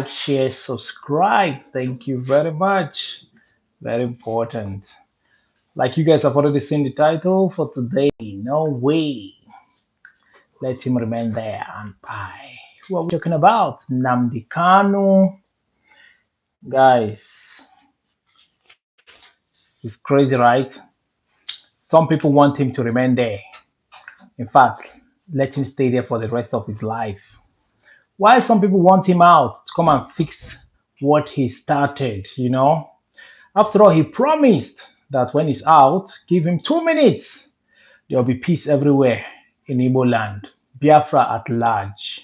share, subscribe. Thank you very much. Very important. Like you guys have already seen the title for today. No way. Let him remain there and pie. What are we talking about? Nnamdi Kanu. Guys, it's crazy, right? Some people want him to remain there. In fact, let him stay there for the rest of his life. Why some people want him out to come and fix what he started? After all, he promised that when he's out, give him 2 minutes. There'll be peace everywhere in Igbo land, Biafra at large.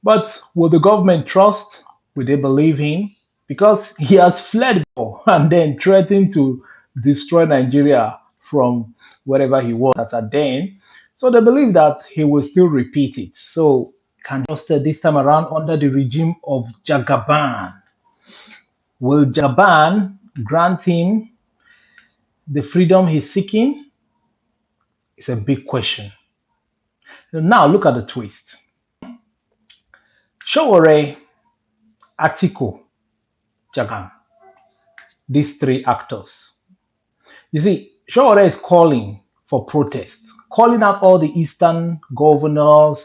But will the government trust? Will they believe him? Because he has fled before and then threatened to destroy Nigeria from wherever he was at then. So they believe that he will still repeat it. So can he trust this time around under the regime of Jagaban? Will Jagaban grant him the freedom he's seeking? It's a big question. Now look at the twist. Showore, Atiku, Jagan, these three actors. You see, Showore is calling for protest, calling out all the Eastern governors,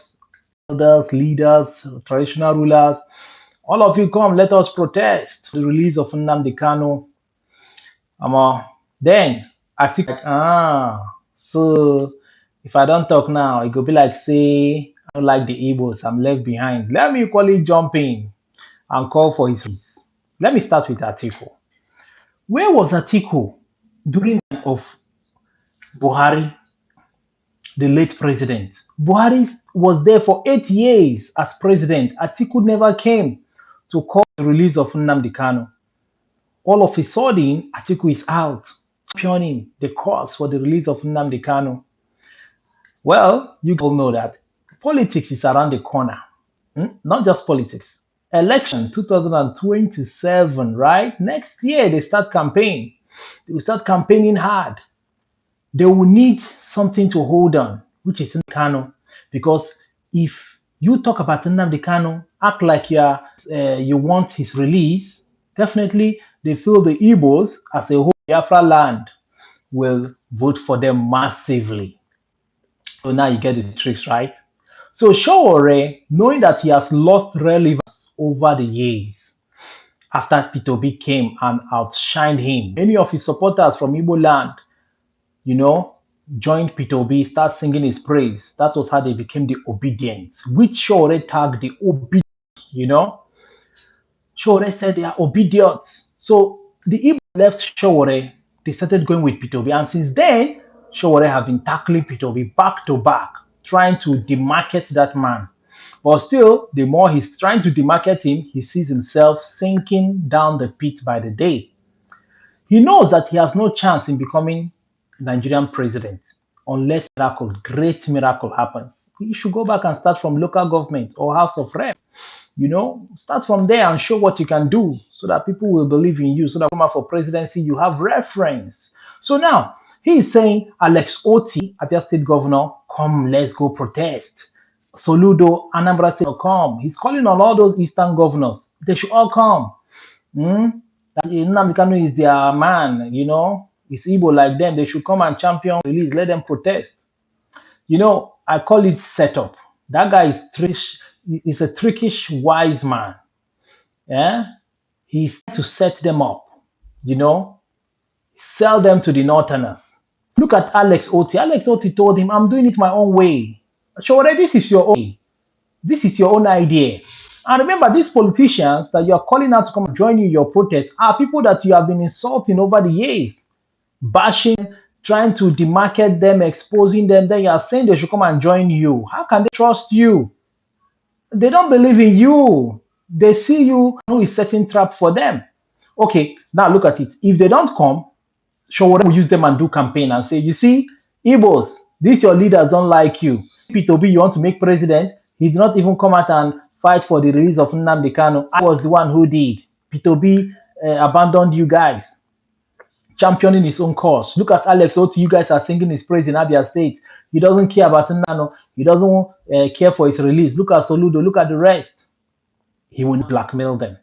elders, leaders, traditional rulers. All of you come, let us protest the release of Nnamdi Kanu. Then Atiku, so if I don't talk now, it could be like, say, I don't like the Igbos, I'm left behind. Let me equally jump in and call for his release. Let me start with Atiku. Where was Atiku during the time of Buhari, the late president? Buhari was there for 8 years as president. Atiku never came to call the release of Nnamdi Kanu. All of a sudden, Atiku is out, championing the cause for the release of Nnamdi Kanu. Well, you all know that politics is around the corner. Not just politics. Election 2027, right? Next year, they start campaign. They will start campaigning hard. They will need something to hold on, which is Nnamdi Kanu. Because if you talk about Nnamdi Kanu, act like you want his release, definitely they feel the Igbos as a whole Biafra land will vote for them massively. So now you get the tricks, right? So Showore, knowing that he has lost relevance over the years after P2B came and outshined him, many of his supporters from Igbo land, you know, joined P2B, start singing his praise. That was how they became the obedient, which Showore tagged the obedient. Showore said they are obedient. So the Igbo left Showore, they started going with P2B, and since then, Showore have been tackling P2B back to back, trying to demarket that man. But still, the more he's trying to demarket him, he sees himself sinking down the pit by the day. He knows that he has no chance in becoming Nigerian president unless miracle, great miracle happens. He should go back and start from local government or House of Rep. Start from there and show what you can do so that people will believe in you. So that come out for presidency, you have reference. So now he is saying, Alex Oti, Abia State Governor, come, let's go protest. Soludo, Anambra State, come. He's calling on all those Eastern governors. They should all come. Nnamdi Kanu is their man. It's Igbo like them. They should come and champion release. Let them protest. I call it setup. That guy is He's a trickish, wise man. Yeah, he's trying to set them up. Sell them to the Northerners. Look at Alex Oti. Alex Oti told him, "I'm doing it my own way." Sure, this is your own. This is your own idea. And remember, these politicians that you are calling out to come and join you in your protest are people that you have been insulting over the years, bashing, trying to demarket them, exposing them. Then you are saying they should come and join you. How can they trust you? They don't believe in you. They see you who is setting trap for them. Okay, now look at it. If they don't come, Showore will use them and do campaign and say, you see, Igbos, these your leaders don't like you. P2B, you want to make president? He did not even come out and fight for the release of Nnamdi Kanu. I was the one who did. P2B abandoned you guys, championing his own cause. Look at Alex Oti. You guys are singing his praise in Abia State. He doesn't care about Nnamdi. He doesn't care for his release. Look at Soludo. Look at the rest. He will not blackmail them.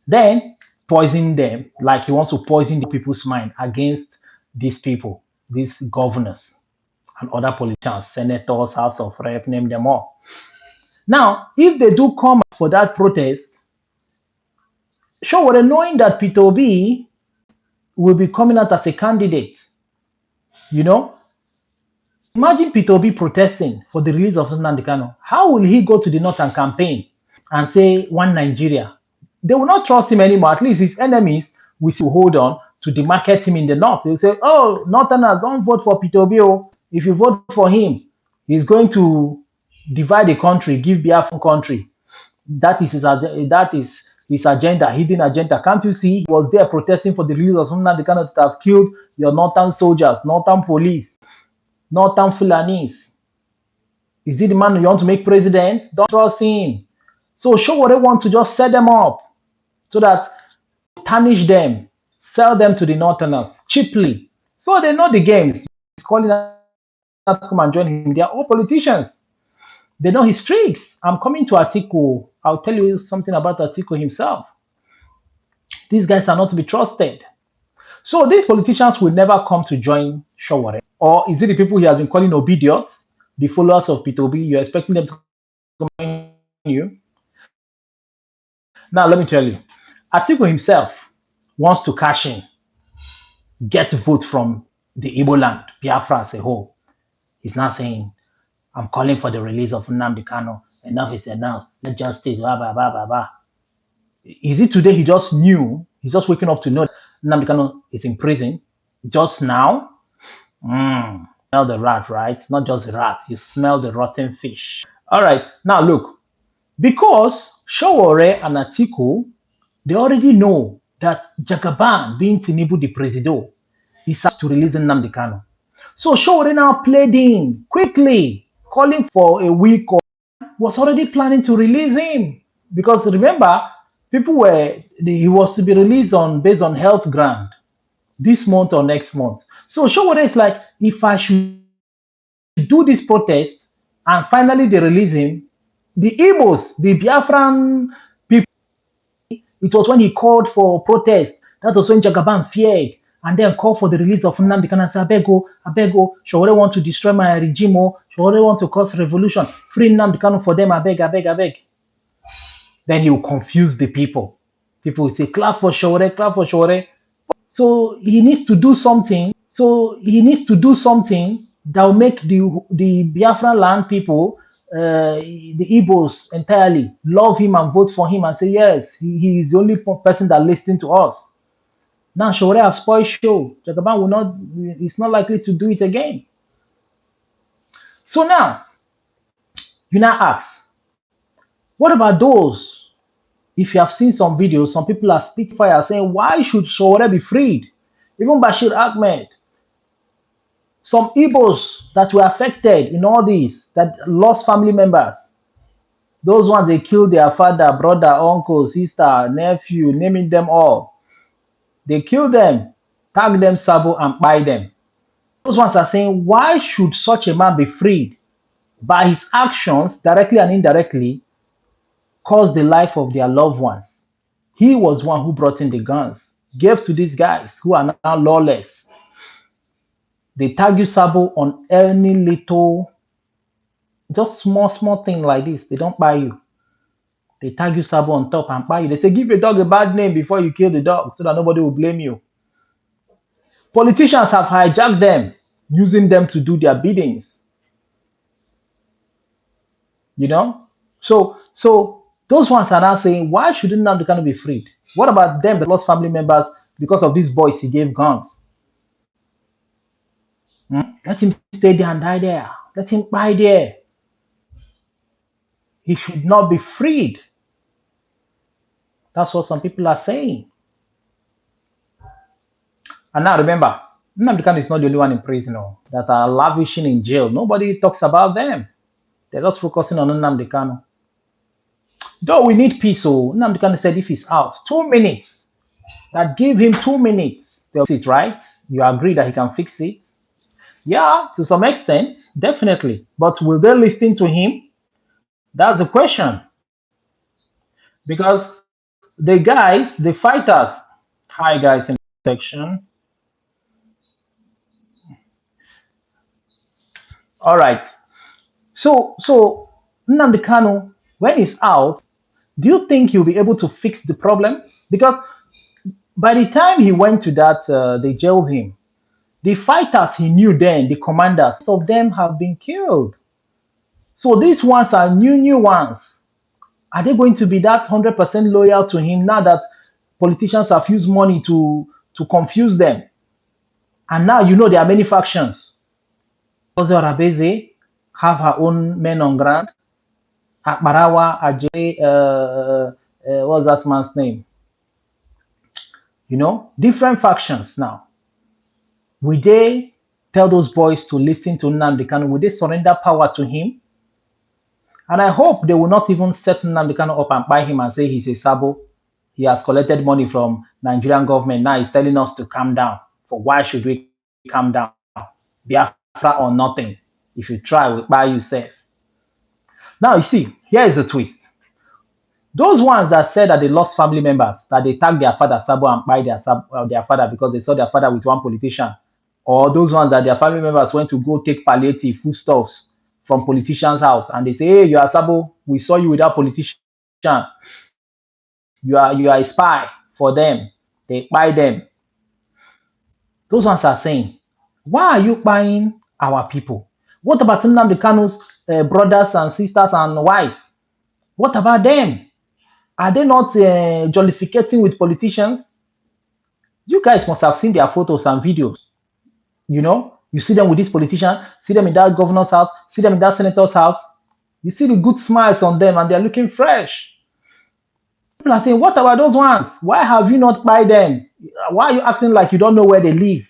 Then poison them like he wants to poison the people's mind against these people, these governors and other politicians, senators, House of Rep, name them all. Now, if they do come for that protest, sure, we're knowing that Peter Obi will be coming out as a candidate, you know. Imagine Peter Obi protesting for the release of Nnamdi Kanu. How will he go to the north and campaign and say one Nigeria? They will not trust him anymore. At least his enemies will still hold on to demarcate him in the north. They'll say, oh, Northerners, don't vote for Peter Obi. If you vote for him, he's going to divide the country, give Biafra country. That is his agenda, hidden agenda. Can't you see? He was there protesting for the release of Nnamdi Kanu that have killed your northern soldiers, northern police, northern Fulanis. Is he the man you want to make president? Don't trust him. So show what they want to just set them up so that tarnish them, sell them to the northerners cheaply. So they know the games. He's calling us to come and join him. They are all politicians. They know his tricks. I'm coming to Atiku. I'll tell you something about Atiku himself. These guys are not to be trusted. So these politicians will never come to join Showore. Or is it the people he has been calling obedient, the followers of Peter Obi? You're expecting them to join you? Now, let me tell you, Atiku himself wants to cash in, get votes from the Igbo land, Biafra as a whole. He's not saying, I'm calling for the release of Nnamdi Kanu. Enough is enough. Let justice, blah, blah, blah, blah, blah. Is it today he just knew? He's just waking up to know that Nnamdi Kanu is in prison just now? Smell the rat, right? Not just the rat. You smell the rotten fish. All right. Now, look. Because Showore and Atiku, they already know that Jagaban, being Tinubu the Presido, is to release Nnamdi Kanu. So Showore now played in quickly, calling for a week or was already planning to release him. Because remember, he was to be released based on health ground this month or next month. So Showore is like, if I should do this protest and finally they release him, the Igbos, the Biafran people, it was when he called for protest. That was when Jagaban feared and then called for the release of Nnamdi Kanu and said, Abego, Showore want to destroy my regime, Showore want to cause revolution, free Nnamdi Kanu for them, abeg. Then he will confuse the people. People will say, clap for Showore, clap for Showore. So he needs to do something. That will make the Biafran land people, the Igbos entirely, love him and vote for him and say, yes, he is the only person that listens to us. Now Showore has spoiled show. Jagaban is not likely to do it again. So now, you now ask, what about those? If you have seen some videos, some people are spitting fire saying, why should Showore be freed? Even Bashir Ahmed, some Igbos that were affected in all this, that lost family members, those ones they killed their father, brother, uncle, sister, nephew, naming them all. They killed them, tag them sabo and buy them. Those ones are saying, why should such a man be freed? By his actions, directly and indirectly, cause the life of their loved ones. He was one who brought in the guns, gave to these guys who are now lawless. They tag you sabo on any little, just small thing like this. They don't buy you. They tag you sabo on top and buy you. They say, give a dog a bad name before you kill the dog so that nobody will blame you. Politicians have hijacked them, using them to do their biddings. You know? So those ones are now saying, why shouldn't Nnamdi Kanu be freed? What about them that lost family members because of these boys he gave guns? Let him stay there and die there. Let him die there. He should not be freed. That's what some people are saying. And now remember, Nnamdi Kanu is not the only one in prison that are lavishing in jail. Nobody talks about them. They're just focusing on Nnamdi Kanu. Though we need peace, Nnamdi Kanu said if he's out, 2 minutes. That give him 2 minutes. They'll fix it, right? You agree that he can fix it? Yeah, to some extent, definitely. But will they listen to him? That's the question. because the guys, the fighters, hi guys in the section. All right. So Nnamdi Kanu, when he's out, do you think he'll be able to fix the problem? Because by the time he went to that, they jailed him. The fighters he knew then, the commanders, most of them have been killed. So these ones are new ones. Are they going to be that 100% loyal to him now that politicians have used money to confuse them? And now you know there are many factions. Ozo Rabeze have her own men on ground. Akbarawa, Ajay, what's that man's name? You know, different factions now. Will they tell those boys to listen to Nnamdi Kanu? Will they surrender power to him? And I hope they will not even set Nnamdi Kanu up and buy him and say he's a sabo. He has collected money from Nigerian government. Now he's telling us to calm down. For why should we calm down? Biafra or nothing. If you try, we'll buy you safe. Now you see, here is the twist. Those ones that said that they lost family members, that they tagged their father Sabo and buy their father because they saw their father with one politician, or those ones that their family members went to go take palliative foodstuffs from politician's house and they say, hey, you are Sabo, we saw you with that politician, you are a spy for them, they buy them. Those ones are saying, why are you buying our people? What about Nnamdi Kanu's brothers and sisters and wife? What about them? Are they not jollificating with politicians? You guys must have seen their photos and videos. You know, you see them with this politician, see them in that governor's house, see them in that senator's house. You see the good smiles on them and they're looking fresh. People are saying, what about those ones? Why have you not buy them? Why are you acting like you don't know where they live?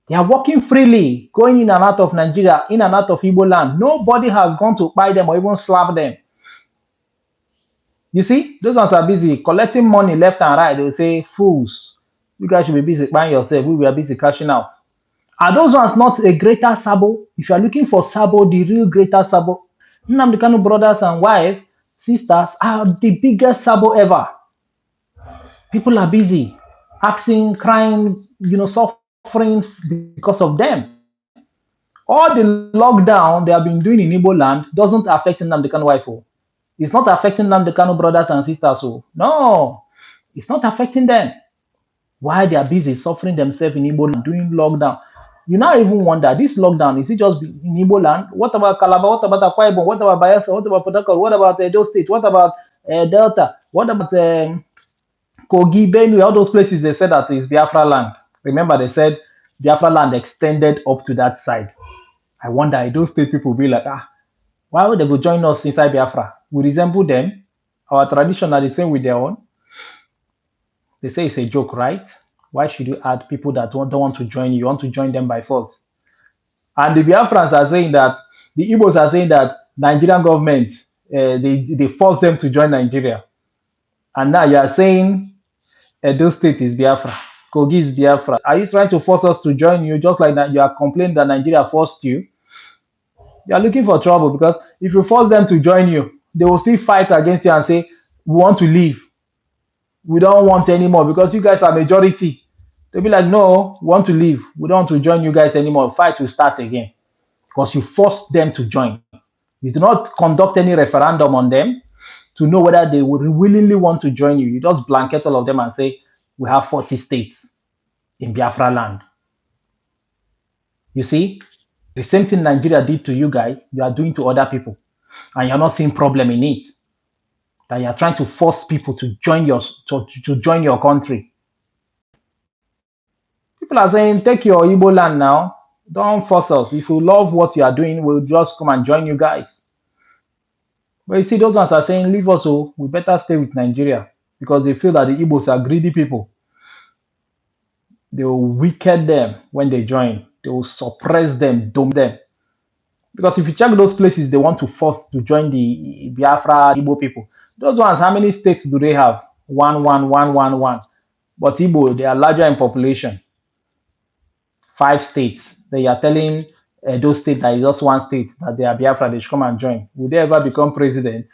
They are walking freely, going in and out of Nigeria, in and out of Igbo land. Nobody has gone to buy them or even slap them. You see, those ones are busy collecting money left and right. They will say, fools, you guys should be busy buying yourself. We were busy cashing out. Are those ones not a greater Sabo? If you are looking for Sabo, the real greater Sabo, Nnamdi Kanu brothers and wife, sisters are the biggest Sabo ever. People are busy, asking, crying, suffering because of them. All the lockdown they have been doing in Igbo land doesn't affect Nnamdi Kanu wife. It's not affecting Nnamdi Kanu brothers and sisters. No, it's not affecting them. Why they are busy suffering themselves in Igbo land, doing lockdown. You now even wonder, this lockdown, is it just in Igbo land? What about Calabar? What about Akwa Ibom? What about Bayelsa? What about Port Harcourt? What about Edo State? What about Delta? What about Kogi, Benue? All those places they said that is Biafra land. Remember they said Biafra land extended up to that side. I wonder, those state people be like, why would they go join us inside Biafra? We resemble them. Our tradition are the same with their own. They say it's a joke, right? Why should you add people that don't want to join you? You want to join them by force. And the Biafrans are saying that, the Igbos are saying that Nigerian government, they force them to join Nigeria. And now you are saying Edo State is Biafra. Kogi is Biafra. Are you trying to force us to join you just like that you are complaining that Nigeria forced you? You are looking for trouble because if you force them to join you, they will still fight against you and say, we want to leave. We don't want anymore because you guys are majority. They'll be like, no, we want to leave. We don't want to join you guys anymore. Fight will start again because you forced them to join. You do not conduct any referendum on them to know whether they would willingly want to join you. You just blanket all of them and say, we have 40 states in Biafra land. You see, the same thing Nigeria did to you guys, you are doing to other people. And you're not seeing problem in it. That you're trying to force people to join your country. People are saying, take your Igbo land now. Don't force us. If you love what you are doing, we'll just come and join you guys. But you see, those ones are saying, leave us, we better stay with Nigeria. Because they feel that the Igbos are greedy people. They will wicked them when they join. They will suppress them, dome them. Because if you check those places they want to force to join the Biafra Igbo people, those ones, how many states do they have? One. But Igbo, they are larger in population. 5 states. They are telling those states that is just one state that they are Biafra, they should come and join. Will they ever become president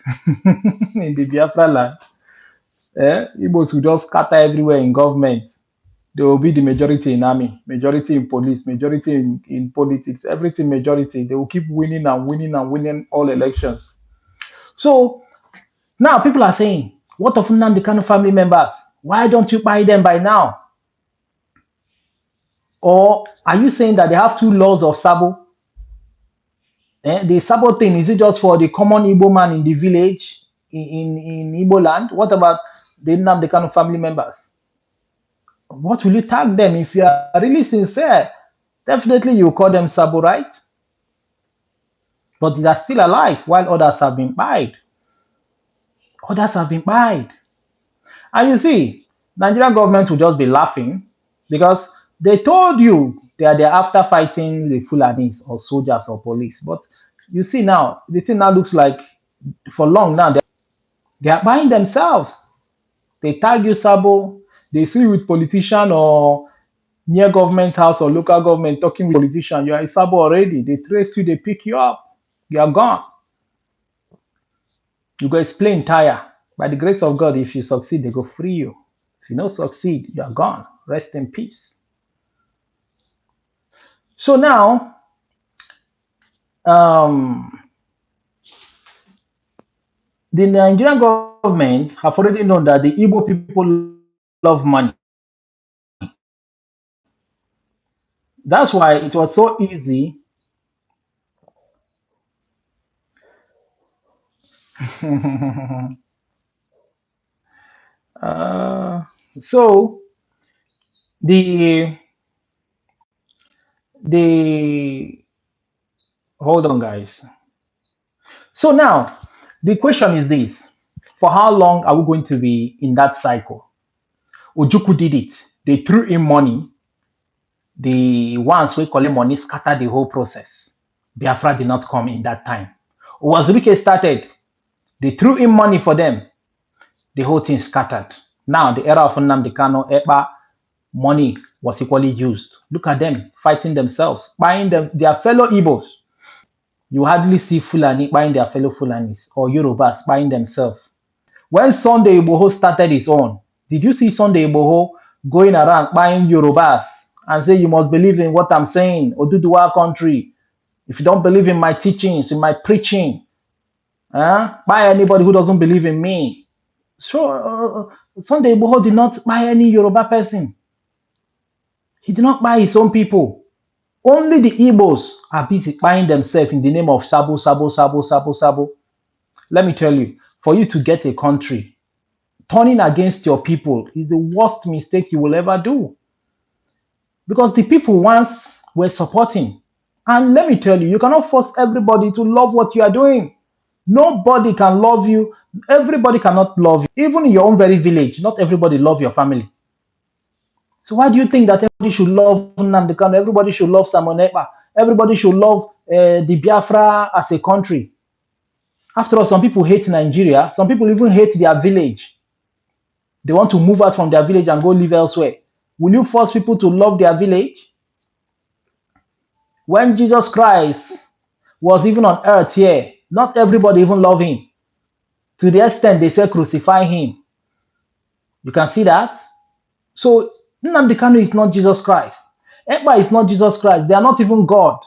in the Biafra land? Igbos will just scatter everywhere in government. They will be the majority in army, majority in police, majority in politics, everything majority. They will keep winning and winning and winning all elections. So now people are saying, what of Nnamdi Kanu family members? Why don't you buy them by now? Or are you saying that they have two laws of Sabo? The Sabo thing, is it just for the common Igbo man in the village in Igbo land? What about the Nnamdi Kanu family members? What will you tag them if you are really sincere? Definitely you call them Sabo, right? But they are still alive while others have been buried. Others have been buried. And you see, Nigerian government will just be laughing because they told you they're after fighting the Fulanis or soldiers or police. But you see now, the thing now looks like for long now, they are buying themselves. They tag you Sabo, they see you with politician or near government house or local government talking with politician, you are a Sabo already. They trace you, they pick you up, you are gone. You go explain tire. By the grace of God, if you succeed, they go free you. If you don't succeed, you are gone. Rest in peace. So now, the Nigerian government have already known that the Igbo people love money. That's why it was so easy. So the the hold on, guys. So now the question is this: for how long are we going to be in that cycle? Ojuku did it. They threw in money. The ones who collect money scattered the whole process. Biafra did not come in that time. Wazirike started. They threw in money for them. The whole thing scattered. Now the era of Nnamdi Kanu, Ekpa, money was equally used. Look at them fighting themselves, buying them their fellow Igbos. You hardly see Fulani buying their fellow Fulanis or Yorubas buying themselves. When Sunday Igboho started his own, did you see Sunday Igboho going around buying Yorubas and say, you must believe in what I'm saying, Oduduwa country. If you don't believe in my teachings, in my preaching, buy anybody who doesn't believe in me. So Sunday Igboho did not buy any Yoruba person. He did not buy his own people. Only the Igbos are busy buying themselves in the name of Sabo, Sabo, Sabo, Sabo, Sabo. Let me tell you, for you to get a country, turning against your people is the worst mistake you will ever do. Because the people once were supporting. And let me tell you, you cannot force everybody to love what you are doing. Nobody can love you. Everybody cannot love you. Even in your own very village, not everybody love your family. So why do you think that everybody should love Nnamdi Kanu? Everybody should love Simon Ekpa? Everybody should love the Biafra as a country? After all, some people hate Nigeria. Some people even hate their village. They want to move us from their village and go live elsewhere. Will you force people to love their village? When Jesus Christ was even on earth here, not everybody even loved him. To the extent they say crucify him. You can see that. So Nnamdi Kanu is not Jesus Christ. Ekpa is not Jesus Christ. They are not even God.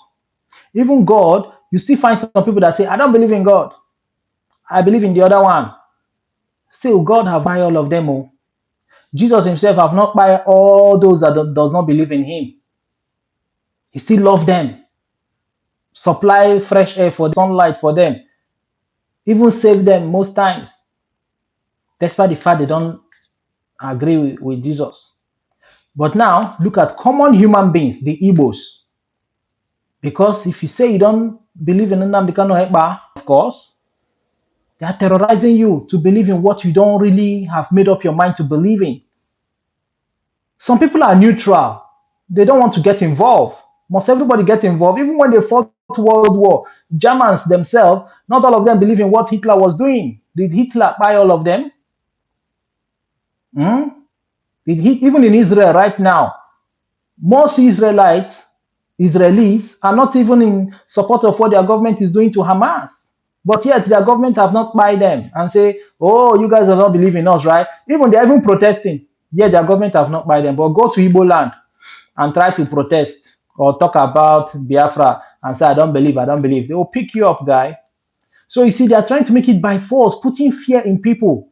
Even God, you still find some people that say, I don't believe in God. I believe in the other one. Still, God have buy all of them. Oh. Jesus himself have not buy all those that does not believe in him. He still love them. Supply fresh air for them, sunlight for them. Even save them most times. Despite the fact they don't agree with Jesus. But now, look at common human beings, the Igbos. Because if you say you don't believe in Nnamdi Kanu Ekpa, of course, they are terrorizing you to believe in what you don't really have made up your mind to believe in. Some people are neutral. They don't want to get involved. Must everybody get involved? Even when they fought World War, Germans themselves, not all of them believe in what Hitler was doing. Did Hitler buy all of them? Did he, even in Israel right now, most Israelites, Israelis are not even in support of what their government is doing to Hamas. But yet their government have not buy them and say, oh, you guys do not believe in us, right? Even they're even protesting. Yet their government have not buy them. But go to Igbo land and try to protest or talk about Biafra and say, I don't believe, I don't believe. They will pick you up, guy. So you see, they're trying to make it by force, putting fear in people.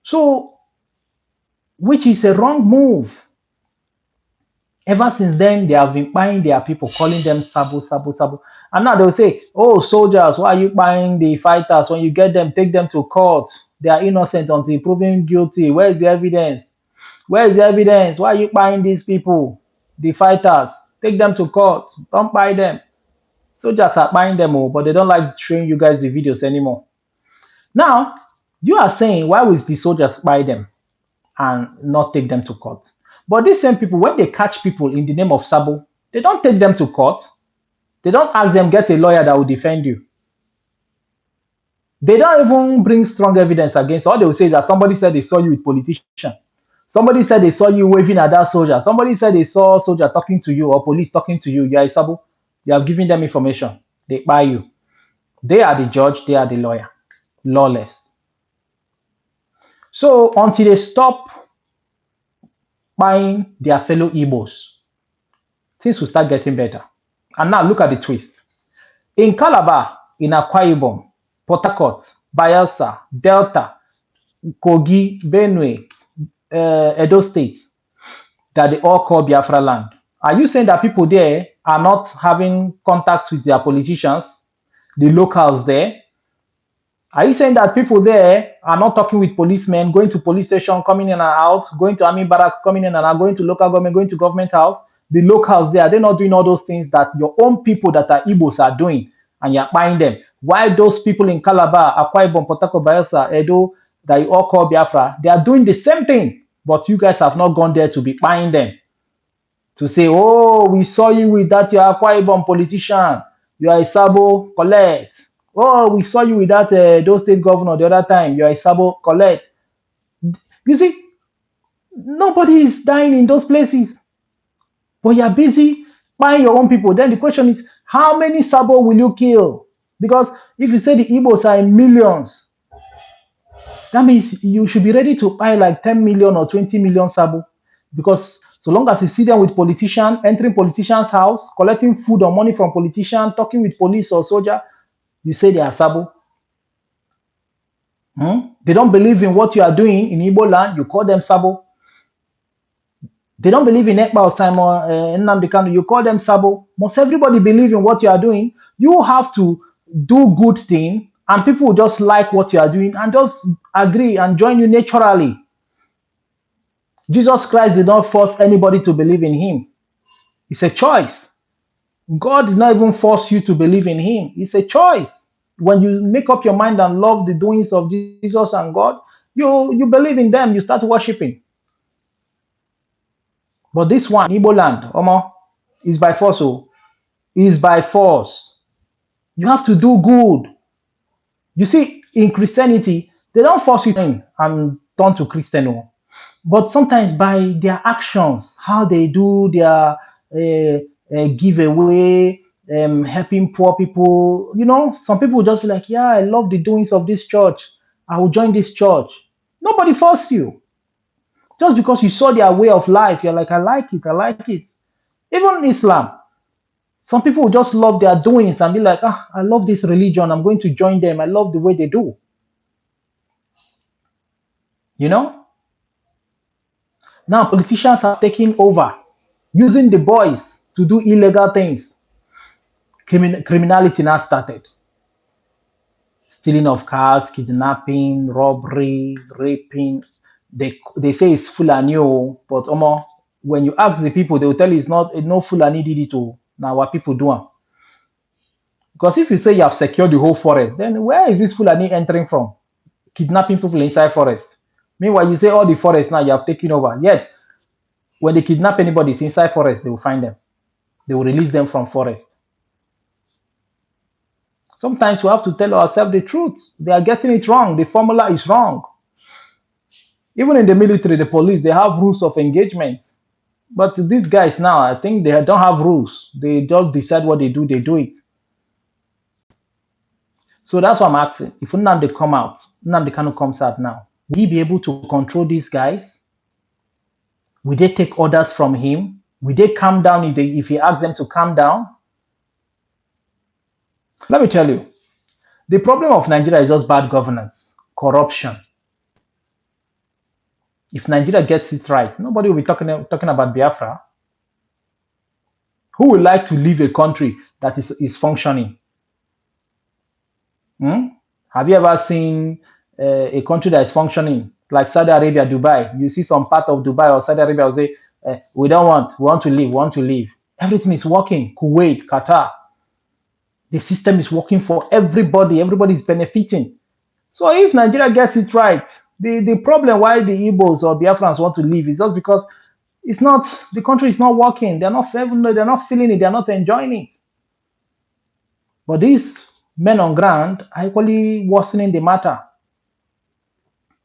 So, which is a wrong move. Ever since then, they have been buying their people, calling them Sabo, Sabo, Sabo. And now they'll say, oh, soldiers, why are you buying the fighters? When you get them, take them to court. They are innocent until proven guilty. Where's the evidence? Where's the evidence? Why are you buying these people? The fighters. Take them to court. Don't buy them. Soldiers are buying them all, but they don't like showing you guys the videos anymore. Now, you are saying, why will the soldiers buy them and not take them to court? But these same people, when they catch people in the name of Sabo, they don't take them to court. They don't ask them, get a lawyer that will defend you. They don't even bring strong evidence against. All they will say is that somebody said they saw you with politician. Somebody said they saw you waving at that soldier. Somebody said they saw a soldier talking to you or police talking to you. You are a Sabo. You have given them information. They buy you. They are the judge. They are the lawyer. Lawless. So until they stop buying their fellow Igbos, things will start getting better. And now look at the twist. In Calabar, in Akwa Ibom, Port Harcourt, Bayelsa, Delta, Kogi, Benue, Edo State, that they all call Biafra land. Are you saying that people there are not having contacts with their politicians, the locals there? Are you saying that people there are not talking with policemen, going to police station, coming in and out, going to army barrack, coming in and out, going to local government, going to government house? The locals there, are they not doing all those things that your own people that are Igbos are doing and you're buying them? Why those people in Calabar, Akwa Ibom, Port Harcourt, Bayelsa, Edo, that you all call Biafra, they are doing the same thing, but you guys have not gone there to be buying them. To say, oh, we saw you with that your Akwa Ibom politician, you are a Sabo, collect. Oh, we saw you with that those state governor the other time, you are a Sabo, collect. You see, nobody is dying in those places. But you're busy buying your own people. Then the question is, how many Sabo will you kill? Because if you say the Igbos are in millions, that means you should be ready to buy like 10 million or 20 million Sabo. Because so long as you see them with politicians, entering politicians' house, collecting food or money from politicians, talking with police or soldier, you say they are Sabo. They don't believe in what you are doing in Igbo land, you call them Sabo. They don't believe in Ekpa or Simon Nnamdi Kanu, you call them Sabo. Must everybody believe in what you are doing? You have to do good thing, and people will just like what you are doing and just agree and join you naturally. Jesus Christ did not force anybody to believe in him. It's a choice. God did not even force you to believe in him. It's a choice. When you make up your mind and love the doings of Jesus and God, you believe in them, you start worshiping. But this one, Igbo land, Omo, is by force. Oh, is by force. You have to do good. You see, in Christianity, they don't force you to and turn to Christian. But sometimes by their actions, how they do their giveaway, helping poor people, some people just be like, yeah, I love the doings of this church. I will join this church. Nobody forced you. Just because you saw their way of life, you're like, I like it, I like it. Even Islam, some people just love their doings and be like, I love this religion, I'm going to join them. I love the way they do. Now politicians are taking over, using the boys to do illegal things. Criminality now started. Stealing of cars, kidnapping, robbery, raping. They say it's Fulani, but when you ask the people, they will tell you it's not. No Fulani did it. Now what people do? Because if you say you have secured the whole forest, then where is this Fulani entering from? Kidnapping people inside forest. Meanwhile, you say all the forest now you have taken over. Yet, when they kidnap anybody it's inside forest, they will find them. They will release them from forest. Sometimes we have to tell ourselves the truth. They are getting it wrong. The formula is wrong. Even in the military, the police, they have rules of engagement. But these guys now, I think they don't have rules. They just decide what they do it. So that's what I'm asking. If Nnamdi Kanu comes out now, will he be able to control these guys? Will they take orders from him? Will they calm down if he asks them to calm down? Let me tell you, the problem of Nigeria is just bad governance, corruption. If Nigeria gets it right, nobody will be talking about Biafra. Who would like to leave a country that is functioning? Hmm? Have you ever seen a country that is functioning like Saudi Arabia, Dubai? You see some part of Dubai or Saudi Arabia will say, we want to leave, want to leave. Everything is working. Kuwait, Qatar. The system is working for everybody. Everybody is benefiting. So if Nigeria gets it right, the problem why the Igbos or Biafrans want to leave is just because it's not the country is not working. They're not feeling it. They're not enjoying it. But these men on ground are equally worsening the matter.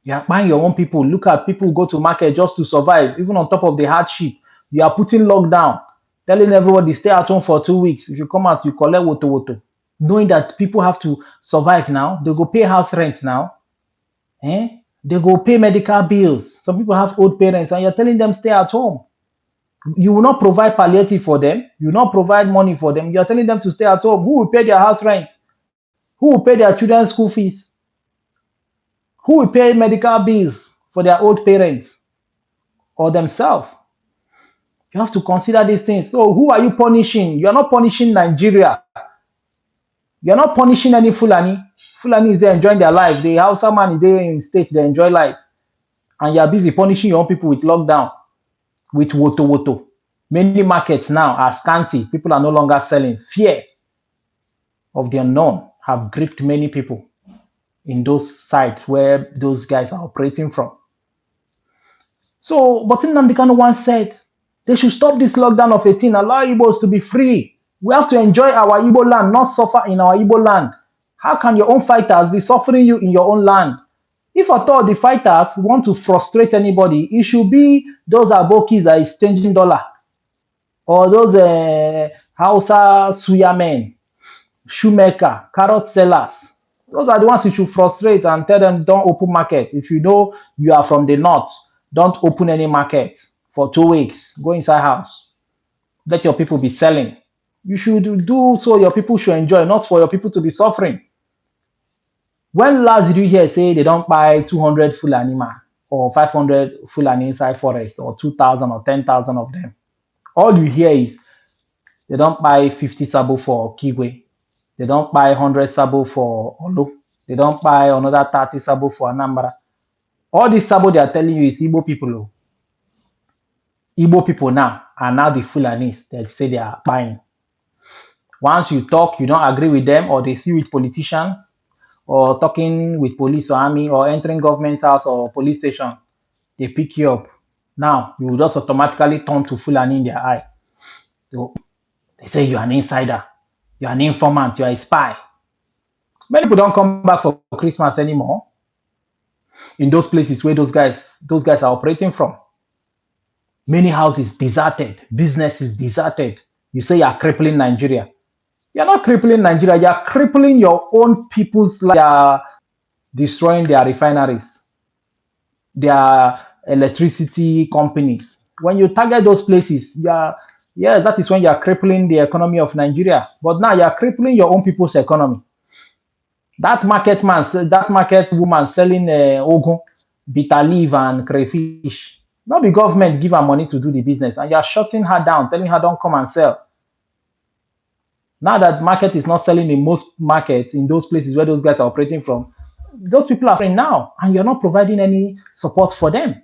You are buying your own people. Look at people who go to market just to survive, even on top of the hardship. You are putting lockdown, telling everybody stay at home for 2 weeks. If you come out, you collect woto. Knowing that people have to survive now, they go pay house rent now. They go pay medical bills. Some people have old parents, and you're telling them stay at home. You will not provide palliative for them. You will not provide money for them. You're telling them to stay at home. Who will pay their house rent? Who will pay their children's school fees? Who will pay medical bills for their old parents or themselves? You have to consider these things. So who are you punishing? You're not punishing Nigeria. You're not punishing any Fulani. Fulani is there enjoying their life. The Hausa man is there in state, they enjoy life. And you're busy punishing your own people with lockdown, with woto. Many markets now are scanty. People are no longer selling. Fear of the unknown have gripped many people in those sites where those guys are operating from. So, but Nnamdi Kanu once said, they should stop this lockdown of 18, allow Igbos to be free. We have to enjoy our Igbo land, not suffer in our Igbo land. How can your own fighters be suffering you in your own land? If at all the fighters want to frustrate anybody, it should be those abokis that is changing dollar. Or those Hausa suya men, shoemaker, carrot sellers. Those are the ones you should frustrate and tell them don't open market. If you know you are from the north, don't open any market for 2 weeks. Go inside house. Let your people be selling. You should do so your people should enjoy, not for your people to be suffering. When last did you hear say they don't buy 200 full animal or 500 full inside forest or 2,000 or 10,000 of them? All you hear is they don't buy 50 sabo for Kigwe. They don't buy 100 sabo for Olo. They don't buy another 30 sabo for Anambra. All this sabo they are telling you is Igbo people. Igbo people now are now the Fulanis that say they are buying. Once you talk, you don't agree with them, or they see with politicians, or talking with police or army, or entering government house or police station, they pick you up. Now you will just automatically turn to Fulani in their eye. So they say you are an insider, you are an informant, you are a spy. Many people don't come back for Christmas anymore in those places where those guys are operating from. Many houses deserted, businesses deserted. You say you are crippling Nigeria. You're not crippling Nigeria, you're crippling your own people's life. You're destroying their refineries, their electricity companies. When you target those places, yes, that is when you're crippling the economy of Nigeria. But now you're crippling your own people's economy. That market woman selling ogun, bitter leaf, and crayfish. Not the government give her money to do the business, and you're shutting her down, telling her don't come and sell. Now that market is not selling in most markets in those places where those guys are operating from, those people are suffering now, and you're not providing any support for them.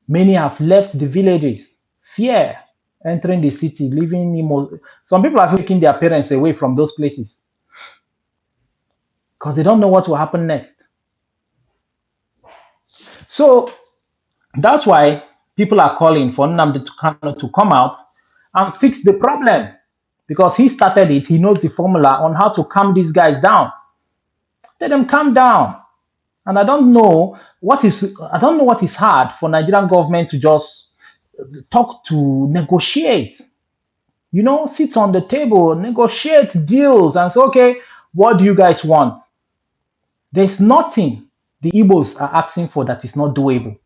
Many have left the villages, fear, entering the city, leaving. Some people are taking their parents away from those places because they don't know what will happen next. So that's why people are calling for Nnamdi Kanu to come out and fix the problem, because he started it. He knows the formula on how to calm these guys down. Let them calm down. And I don't know what is hard for Nigerian government to just talk to negotiate. Sit on the table, negotiate deals, and say, okay, what do you guys want? There's nothing the Igbos are asking for that is not doable.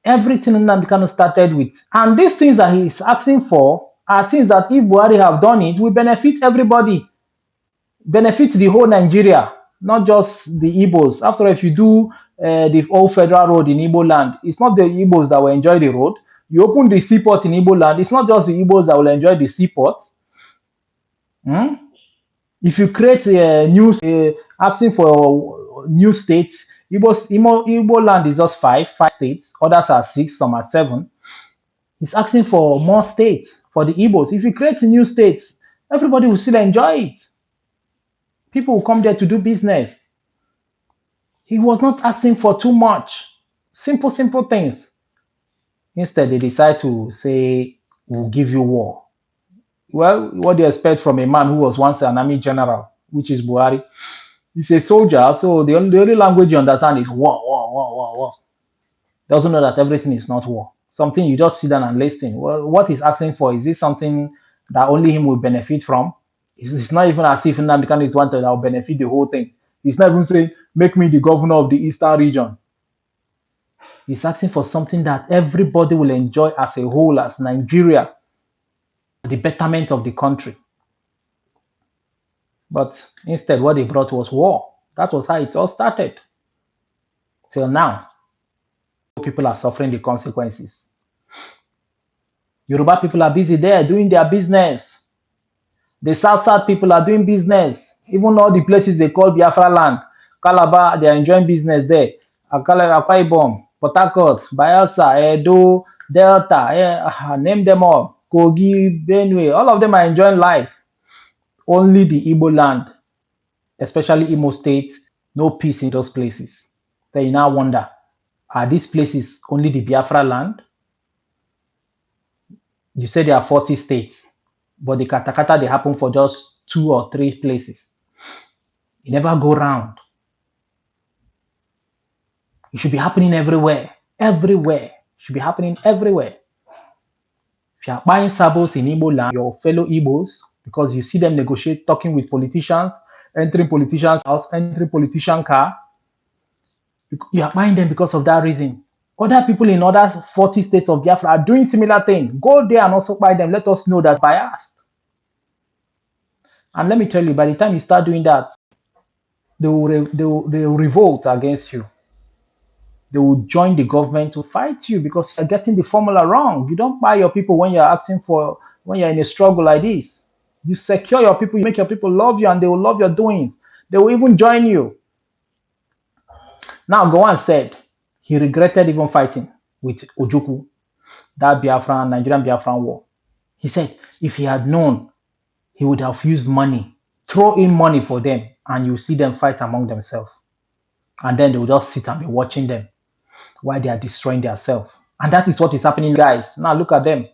Everything Nnamdi Kanu started with. And these things that he's asking for are things that if Buhari have done it, will benefit everybody, benefit the whole Nigeria, not just the Igbos. After all, if you do the whole federal road in Igbo land, it's not the Igbos that will enjoy the road. You open the seaport in Igbo land, it's not just the Igbos that will enjoy the seaport. If you create a new asking for new states, Igbo land is just five states, others are six, some are seven. He's asking for more states for the Igbos. If you create new states, everybody will still enjoy it. People will come there to do business. He was not asking for too much. Simple things. Instead, they decide to say, we'll give you war. Well, what do you expect from a man who was once an army general, which is Buhari? He's a soldier, so the only language you understand is war. Doesn't know that everything is not war. Something you just sit down and listen. Well, what he's asking for, is this something that only him will benefit from? It's not even as if Nnamdi Kanu is wanted that will benefit the whole thing. He's not even saying, make me the governor of the Eastern region. He's asking for something that everybody will enjoy as a whole, as Nigeria, the betterment of the country. But instead, what they brought was war. That was how it all started. Till now, people are suffering the consequences. Yoruba people are busy there doing their business. The South people are doing business. Even all the places they call Biafra land, Calabar, they are enjoying business there. Akwa Ibom, Port Harcourt, Bayelsa, Edo, Delta, name them all. Kogi, Benue, all of them are enjoying life. Only the Igbo land, especially Imo State, no peace in those places. Then you now wonder, are these places only the Biafra land? You say there are 40 states, but the katakata they happen for just 2 or 3 places. You never go round. It should be happening everywhere. Everywhere. It should be happening everywhere. If you are buying sabos in Igbo land, your fellow Igbos, because you see them negotiate, talking with politicians, entering politicians' house, entering politician car, you are buying them because of that reason. Other people in other 40 states of Biafra are doing similar things. Go there and also buy them. Let us know that biased. And let me tell you, by the time you start doing that, they will revolt against you. They will join the government to fight you because you're getting the formula wrong. You don't buy your people when you're in a struggle like this. You secure your people, you make your people love you, and they will love your doings. They will even join you. Now, Gowon said he regretted even fighting with Ojukwu, that Nigerian Biafran war. He said if he had known, he would have used money, throw in money for them, and you see them fight among themselves. And then they will just sit and be watching them while they are destroying themselves. And that is what is happening, guys. Now look at them.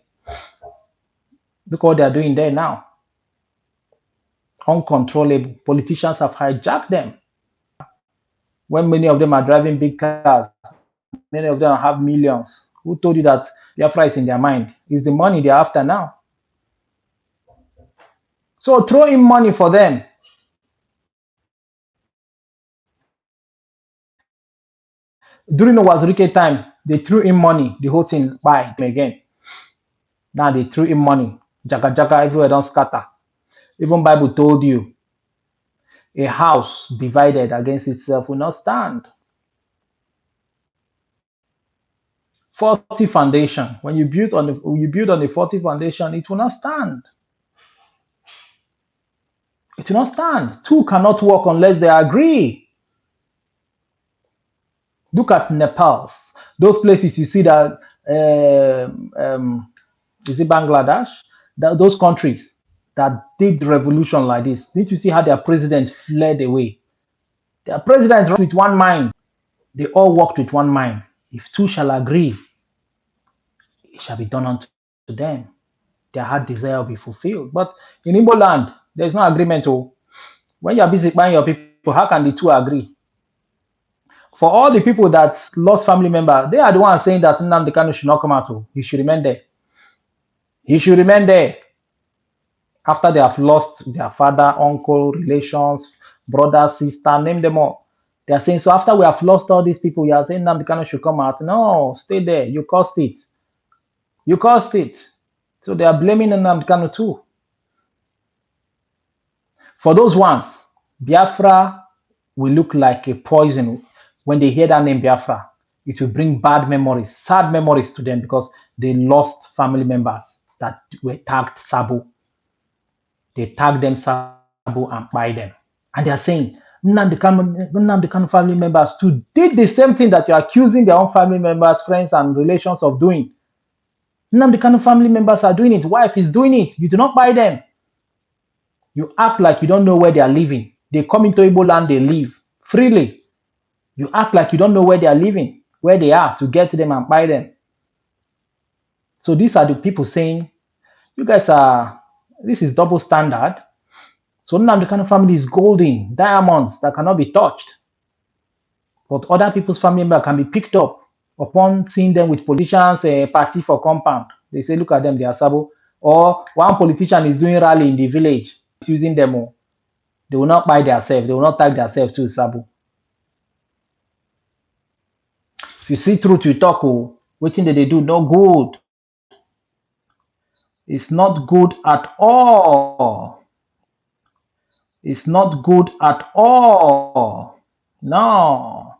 Look what they are doing there now. Uncontrollable. Politicians have hijacked them. When many of them are driving big cars, many of them have millions. Who told you that Biafra is in their mind? It's the money they're after now. So throw in money for them. During the Wazirike time, they threw in money, the whole thing by again. Now they threw in money. Jaka everywhere don't scatter. Even Bible told you, a house divided against itself will not stand. 40 foundation. When you build on the 40 foundation, it will not stand. It will not stand. Two cannot work unless they agree. Look at Nepal. Those places you see that is it Bangladesh? Those countries that did revolution like this. Did you see how their presidents fled away? Their presidents worked with one mind. They all worked with one mind. If two shall agree, it shall be done unto them. Their heart desire will be fulfilled. But in Igbo land, there's no agreement. Oh, when you're busy buying your people, how can the two agree? For all the people that lost family members, they are the ones saying that Nnamdi Kanu should not come out. He should remain there. He should remain there after they have lost their father, uncle, relations, brother, sister, name them all. They are saying, so after we have lost all these people, you are saying Nnamdi Kanu should come out. No, stay there. You caused it. You caused it. So they are blaming Nnamdi Kanu too. For those ones, Biafra will look like a poison when they hear that name Biafra. It will bring bad memories, sad memories to them because they lost family members that were tagged Sabo. They tagged them Sabo and buy them. And they are saying, Nnamdi Kanu family members too did the same thing that you're accusing their own family members, friends, and relations of doing. Nnamdi Kanu family members are doing it. Wife is doing it. You do not buy them. You act like you don't know where they are living. They come into Igbo land, they live freely. You act like you don't know where they are living, where they are to get to them and buy them. So these are the people saying, you guys this is double standard. So now the kind of family is golden, diamonds that cannot be touched. But other people's family member can be picked up upon seeing them with politicians, a party for compound. They say, look at them, they are Sabo. Or one politician is doing rally in the village, using them. They will not buy themselves. They will not tag themselves to Sabo. If you see truth, you talk. What thing that they do, no good. It's not good at all. It's not good at all. No.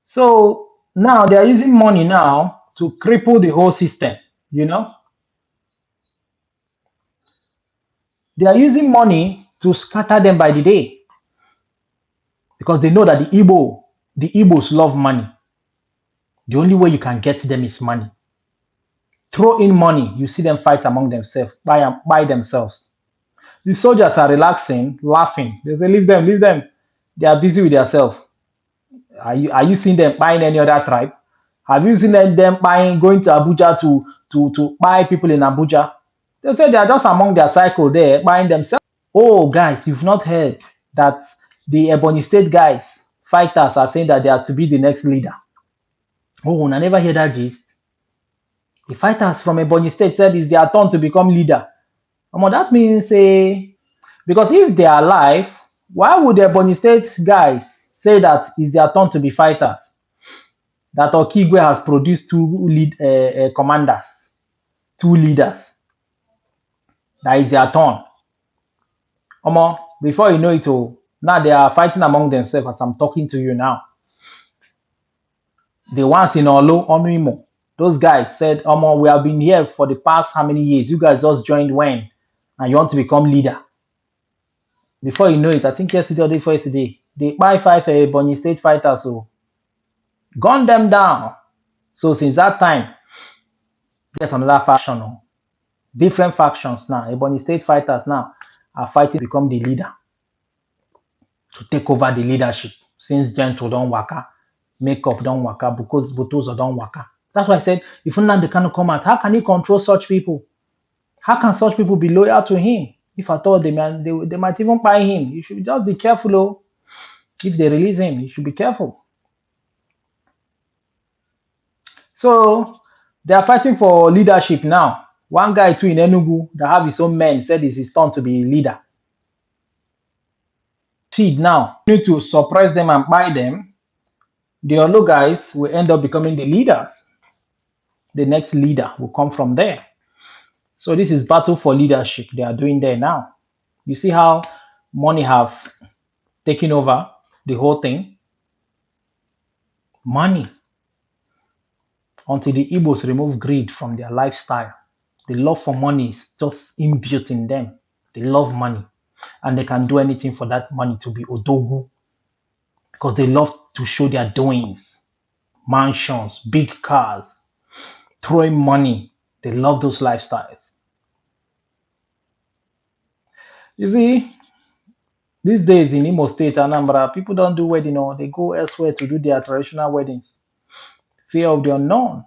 So now they are using money now to cripple the whole system. You know, they are using money to scatter them by the day because they know that the Igbos love money. The only way you can get them is money. Throw in money, you see them fight among themselves, by themselves. The soldiers are relaxing, laughing. They say, leave them, leave them. They are busy with themselves. Are you seeing them buying any other tribe? Have you seen them buying, going to Abuja to buy people in Abuja? They say they are just among their cycle there, buying themselves. Oh, guys, you've not heard that the Ebony State guys, fighters, are saying that they are to be the next leader. Oh, I never hear that gist. The fighters from Ebony State said it's their turn to become leader. That means, because if they are alive, why would the Ebony State guys say that it's their turn to be fighters? That Okigwe has produced two commanders, two leaders. That is their turn. Before you know it, now they are fighting among themselves as I'm talking to you now. The ones in Olo, Onuimo, those guys said, we have been here for the past how many years? You guys just joined when? And you want to become leader. Before you know it, I think yesterday or day before yesterday, they buy 5 Ebony State fighters, so gun them down. So since that time, there's another faction, different factions now. Ebony State fighters now are fighting to become the leader, to take over the leadership. Since Gentle don't waka, Makeup don't waka, because Butozo don't waka. That's why I said, if Nnamdi Kanu come out, how can he control such people? How can such people be loyal to him? If I told them, they might even buy him. You should just be careful, if they release him, you should be careful. So they are fighting for leadership now. One guy too in Enugu that have his own men said it's his turn to be leader. See now, you need to suppress them and buy them. The other guys will end up becoming the leaders. The next leader will come from there. So this is battle for leadership they are doing there now. You see how money have taken over the whole thing? Money. Until the Igbos remove greed from their lifestyle. The love for money is just inbuilt in them. They love money. And they can do anything for that money to be odogu. Because they love to show their doings. Mansions, big cars, throwing money. They love those lifestyles. You see, these days in Imo State, Anambra, people don't do wedding, or they go elsewhere to do their traditional weddings. Fear of the unknown.